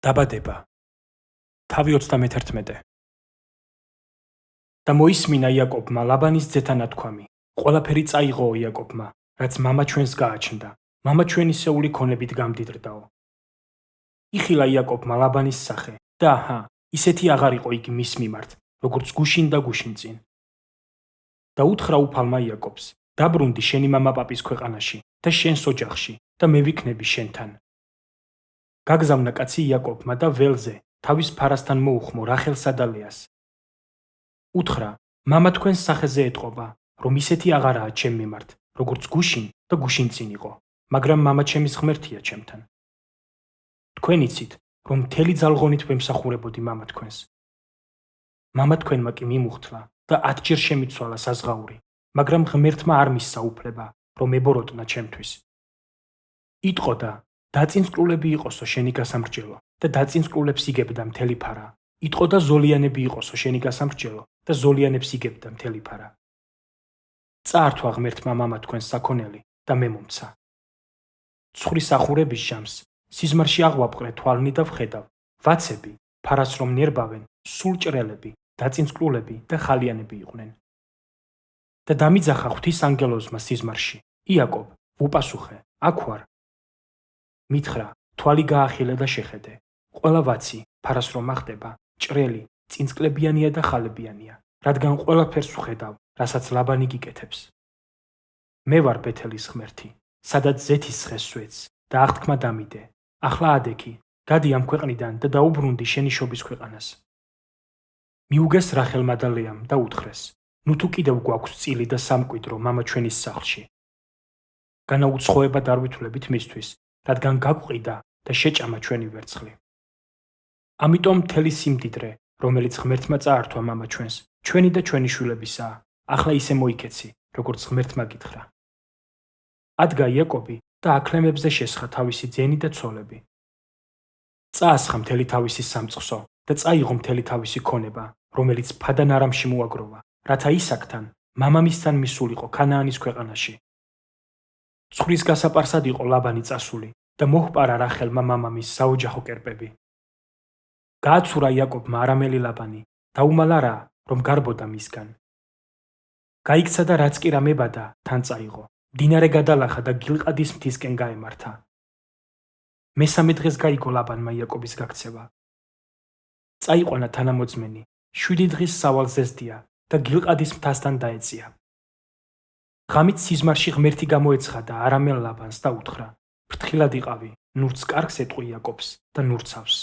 დაბადება. თავი 31. და მოისმინა იაკობმა ლაბანის ძეთა ნათქვამი. ყველაფერი წაიღო იაკობმა, რაც მამა ჩვენს გააჩნდა. მამა ჩვენისეული ქონებით გამდიდრდაო. იხილა იაკობმა ლაბანის სახე და აჰა, ისეთი აღარ იყო იგი მის მიმართ, როგორც გუშინ და გუშინწინ. და უთხრა უფალმა იაკობს, დაბრუნდი შენი მამა-პაპის ქვეყანაში და შენს ოჯახში და მე ვიქნები შენთან. გაგზავნა კაცი იაკობმა და ველზე თავის ფარასთან მოუხმო რახელსა და ლეას. უთხრა, მამა თქვენს სახეზე ეტყობა, რომ ისეთი აღარაა ჩემ მიმართ, როგორც გუშინ და გუშინწინ იყო, მაგრამ მამა ჩემის ღმერთია ჩემთან. თქვენ იცით, რომ მთელი ძალღონით ვემსახურებოდი მამა თქვენს. მამა თქვენმა კი მიმუხთლა და 10 ჯერ შემიცვალა საზღაური, მაგრამ ღმერთმა არ მისცა უფლება, რომ ებოროტნა ჩემთვის. იტყოდა, დაწინწკლულები იყოსო შენი გასამრჯელო და დაწინწკლულებს იგებდა მთელი ფარა. იტყოდა ზოლიანები იყოსო შენი გასამრჯელო და ზოლიანებს იგებდა მთელი ფარა. წაართვა ღმერთმა მამა თქვენს საქონელი და მე მომცა. ცხრის ახურების ჟამს სიზმარში აღვაპყრე თვალნი და ვხედავ, ვაცები, ფარას რომ ნერბავენ, სულ ჭრელები, დაწინწკლულები და ხალიანები იყვნენ. და დამიძახა ღვთის ანგელოზმა სიზმარში, იაკობ, ვუპასუხე, აქ ვარ. მითხრა, თვალი გაახილე და შეხედე. ყველა ვაცი, ფარას რომ ახდება, ჭრელი, წინწკლებიანია და ხალებიანია, რადგან ყველაფერს ვხედავ, რასაც ლაბანი გიკეთებს. მე ვარ ბეთელის ღმერთი, სადაც ზეთის ცხეს სვეთს და აღთქმა დამიდე. ახლა ადექი, გადი ამ ქვეყნიდან და დაუბრუნდი შენი შობის ქვეყანას. მიუგეს რახელმა და ლეამ და უთხრეს, ნუ თუ კიდევ გვაქვს წილი და სამკვიდრო მამა ჩვენის სახლში. განაუცხოება დარვითვლებით მისთვის, რადგან გაგვყიდა და შეჭამა ჩვენი ვერცხლი. ამიტომ მთელი სიმდიდრე, რომელიც ღმერთმა წაართვა მამა ჩვენს, ჩვენი და ჩვენი შვილებისაა, ახლა ისე მოიქეცი, როგორც ღმერთმა გითხრა. ადგა იაკობი და აქლემებზე შესხა თავისი ძენი და ცოლები. წაასხა მთელი თავისი სამწყსო და წაიღო მთელი თავისი ქონება, რომელიც ფადან არამში მოაგროვა, რათა ისაკთან, მამამისთან მისულიყო ქანაანის ქვეყანაში. ცხრის გასაპარსად იყო ლაბანი წასული და მოჰპარა რახელმა მამამის საოჯახო კერპები. გააცურა იაკობმა არამელი ლაბანი, დაუმალა რა, რომ გარბოდა მისგან. გაიქცა და რაც კი რამე ბადა, თან წაიღო. მდინარე გადალახა და გილყადის მთისკენ გაემართა. მესამე დღეს გაიგო ლაბანმა იაკობის გაქცევა. წაიყვანა თანამოძმენი, 7 დღის სავალ ზესდია და გილყადის მთასთან დაეწია. ღამით სიზმარში ღმერთი გამოეცხადა არამელ ლაბანს და უთხრა, ფრთხილად იყავი, ნურც კარგს ეტყვი იაკობს და ნურცავს.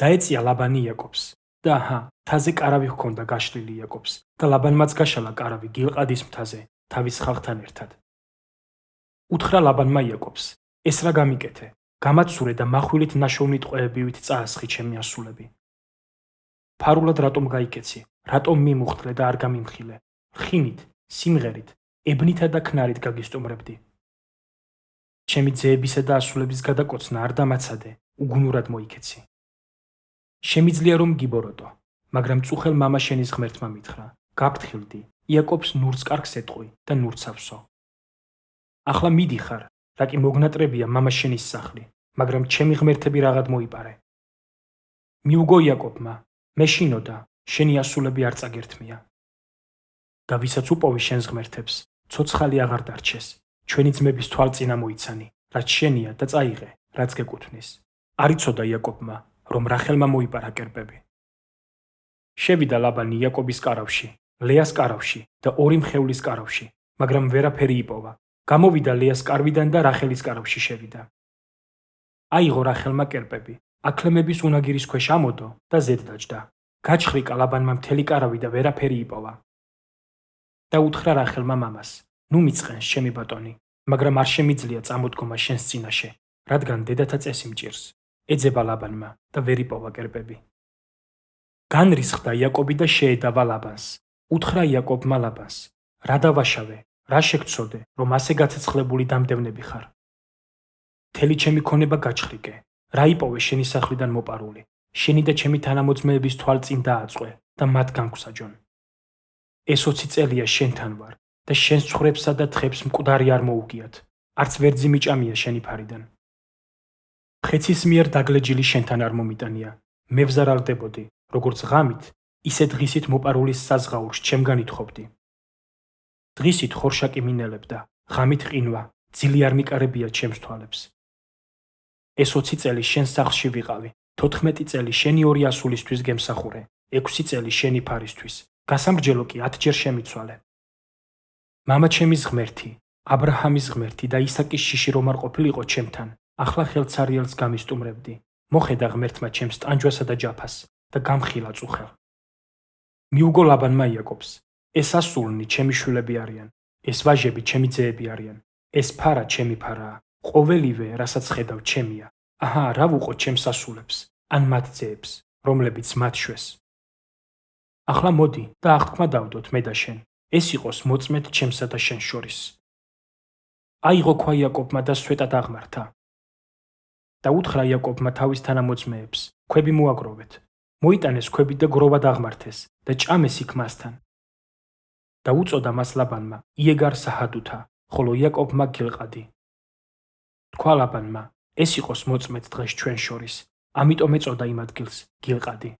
დაეწია ლაბანი იაკობს და აჰა, მთაზე კარავი ჰქონდა გაშლილი იაკობს და ლაბანმაც გაშალა კარავი გილყადის მთაზე თავის ხალხთან ერთად. უთხრა ლაბანმა იაკობს, ეს რა გამიკეთე, გამაცურე და מחვილით ნაშოვნით ყვეებივით წაასხი ჩემი ასულები. ფარულად რატომ გაიკეცი, რატომ მიმუხტლე და არ გამიმხილე, რხინით, სიმღერით, ებნითა და ქნარით გაგისტუმრებდი. ჩემი ძეებისა და ასულების გადაკოცნა არ დამაცადე, უგუნურად მოიქეცი. შემიძლია რომ გიბოროტო, მაგრამ წუხელ მამა შენის ღმერთმა მითხრა, გაფრთხილდი, იაკობს ნურს კარგს ეტყვი და ნურცავსო. ახლა მიდიხარ, რა კი მოგნატრებია მამა შენის სახლი, მაგრამ ჩემი ღმერთები რაღაც მოიპარე. მიუგო იაკობმა, მე შინოდა, შენი ასულები არ წაგერთმია. და ვისაც უპოვი შენს ღმერთებს, ცოცხალი აღარ დარჩეს, ჩვენი ძმების თვალწინა მოიცანი, რაც შენია და წაიღე, რაც გეკუთვნის. არ იცოდა იაკობმა, რომ რახელმა მოიპარა კერპები. შევიდა ლაბანი იაკობის კარავში, ლეას კარავში და ორი მხეულის კარავში, მაგრამ ვერაფერი იპოვა. გამოვიდა ლეას კარვიდან და რახელის კარავში შევიდა. აიღო რახელმა კერპები, აქლემების უნაგირის ქვეშ ამოდო და ზედ დაჯდა. გაჩხრიკა ლაბანმა მთელი კარავი და ვერაფერი იპოვა. და უთხრა რახელმა მამას, ნუ მიწყენს ჩემი ბატონი, მაგრამ არ შემიძლია წამოდგომა შენს წინაშე, რადგან დედათა წესი მჭირს. ეძება ლაბანმა და ვერ იპოვა კერპები. განრისხდა იაკობი და შეედავა ლაბანს. უთხრა იაკობმა ლაბანს, რა დავაშავე, რა შეგცოდე, რომ ასე გაცეცხლებული დამდევნები ხარ. მთელი ჩემი ქონება გაჩხრიკე, რა იპოვე შენი სახლიდან მოპარული, შენი და ჩემი თანამოძმეების თვალწინ დააწყვე და მათ განგვსაჯონ. ეს 20 წელია შენთან ვარ და შენს ცხვრებსა და თხებს მკვდარი არ მოუგიათ, არც ვერძი მიჭამია შენი ფარიდან. ხეცის მიერ დაგლეჯილი შენთან არ მომიტანია. მე ვზარალდებოდი, როგორც ღამით, ისე დღისით მოპარულის საზღაურს ჩემგან ითხოვდი. დღისით ხორშაკი მინელებდა, ღამით ყინვა, ძილი არ მიკარებია ჩემს თვალებს. ეს 20 წელი შენ სახლში ვიყავი, 14 წელი შენი 2 ასულისთვის გემსახურე, 6 წელი შენი ფარისთვის, გასამრჯელო კი 10 ჯერ შემიცვალე. მამა ჩემის ღმერთი, აბრაჰამის ღმერთი და ისაკის შიში რომ არ ყოფილიყო ჩემთან, ახლა ხელცარიელს გამისტუმრებდი. მოხედა ღმერთმა ჩემს ტანჯვასა და ჯაფას და გამხილა წუხელ. მიუგო ლაბანმა იაკობს, ეს ასულნი ჩემი შვილები არიან, ეს ვაჟები ჩემი ძეები არიან, ეს ფარა ჩემი ფარაა, ყოველივე, რასაც ხედავ ჩემია. აჰა, რა ვუყო ჩემს ასულებს, ან მათ ძეებს, რომლებიც მათ შვეს. ახლა მოდი და აღთქმა დავდოთ მე და შენ, ეს იყოს მოწმედ ჩემსა და შენ შორის. აიღო ქვა იაკობმა და სვეტად აღმართა. და უთხრა იაკობმა თავის თანამოწმეებს, ქვები მოაგროვეთ. მოიტანეს ქვები და გროვად აღმართეს და ჭამეს იქ მასთან. და უწოდა მას ლაბანმა იეგარ საჰადუთა, ხოლო იაკობმა გილყადი. თქვა ლაბანმა, ეს იყოს მოწმედ დღეს ჩვენ შორის, ამიტომ ეწოდა იმ ადგილს გილყადი.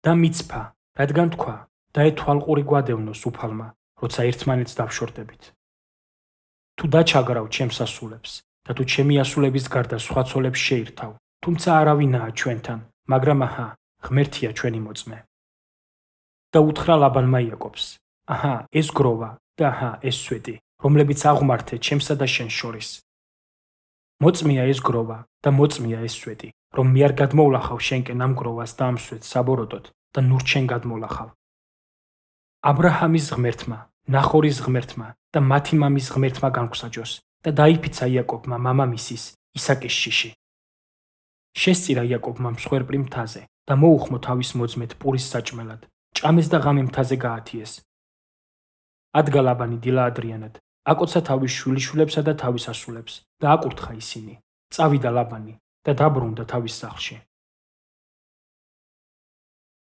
და მიცფა, რადგან თქვა, დაეთვალყური გვადევნოს უფალმა, როცა ერთმანეთს დავშორდებით. თუ დაჩაგრავ ჩემს ასულებს და თუ ჩემი ასულების გარდა სხვა ცოლებს შეირთავ, თუმცა არავინაა ჩვენთან, მაგრამ აჰა, ღმერთია ჩვენი მოწმე. და უთხრა ლაბანმა იაკობს, აჰა, ეს გროვა და აჰა, ეს სვეტი, რომლებიც აღმართე ჩემსა და შენ შორის. მოწმია ეს გროვა და მოწმია ეს სვეტი, რომ მე არ გადმოვლახავ შენკენ ამ გროვას და ამ სვეტს საბოროტოდ და ნურ შენ გადმოლახავ. აბრაჰამის ღმერთმა, ნახორის ღმერთმა და მათი მამის ღმერთმა განგვსაჯოს და დაიფიცა იაკობმა მამამისის ისაკის შიში. შესწირა იაკობმა მსხვერპლი მთაზე და მოუხმო თავის მოძმედ პურის საჭმელად, ჭამეს და ღამე მთაზე გაათიეს. ადგა ლაბანი დილა ადრიანად, აკოცა თავის შვილიშვილებსა და თავის ასულებს და აკურთხა ისინი. წავიდა ლაბანი და დაბრუნდა თავის სახლში.